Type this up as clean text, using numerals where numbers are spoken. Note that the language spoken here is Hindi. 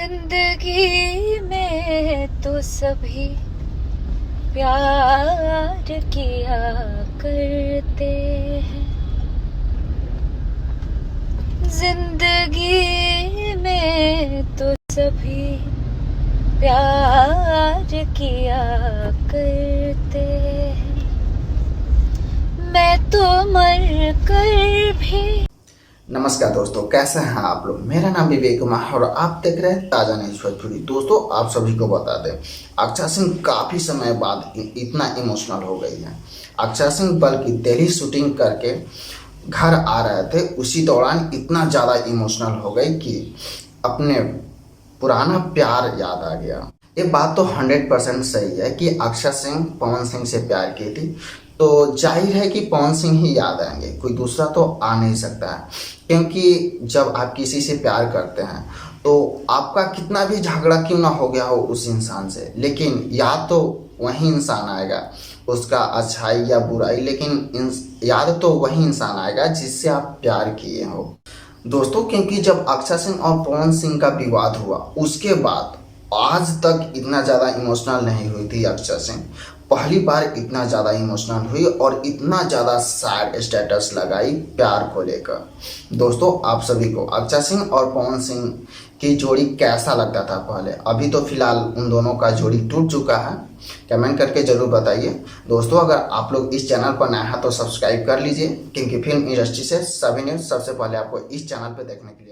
जिंदगी में तो सभी प्यार किया करते हैं, जिंदगी में तो सभी प्यार किया करते हैं। मैं तो मर कर भी। नमस्कार दोस्तों, कैसे हैं आप लोग। मेरा नाम विवेक कुमार और आप देख रहे हैं ताजा न्यूज भोजपुरी। दोस्तों, आप सभी को बता दें, अक्षय सिंह काफी समय बाद इतना इमोशनल हो गई है। अक्षय सिंह बल्कि दिल्ली शूटिंग करके घर आ रहे थे, उसी दौरान इतना ज़्यादा इमोशनल हो गई कि अपने पुराना प्यार याद आ गया। ये बात तो 100% सही है कि अक्षय सिंह पवन सिंह से प्यार की थी, तो जाहिर है कि पवन सिंह ही याद आएंगे, कोई दूसरा तो आ नहीं सकता है। क्योंकि जब आप किसी से प्यार करते हैं तो आपका कितना भी झगड़ा क्यों ना हो गया हो उस इंसान से, लेकिन याद तो वही इंसान आएगा, उसका अच्छाई या बुराई, लेकिन याद तो वही इंसान आएगा जिससे आप प्यार किए हो। दोस्तों, क्योंकि जब अक्षय सिंह और पवन सिंह का विवाद हुआ उसके बाद आज तक इतना ज़्यादा इमोशनल नहीं हुई थी अक्षय सिंह। पहली बार इतना ज़्यादा इमोशनल हुई और इतना ज़्यादा सैड स्टेटस लगाई प्यार को लेकर। दोस्तों, आप सभी को अक्षय सिंह और पवन सिंह की जोड़ी कैसा लगता था पहले? अभी तो फिलहाल उन दोनों का जोड़ी टूट चुका है। कमेंट करके ज़रूर बताइए। दोस्तों, अगर आप लोग इस चैनल पर नए हैं तो सब्सक्राइब कर लीजिए, क्योंकि फिल्म इंडस्ट्री से सभी न्यूज़ सबसे पहले आपको इस चैनल पर देखने के लिए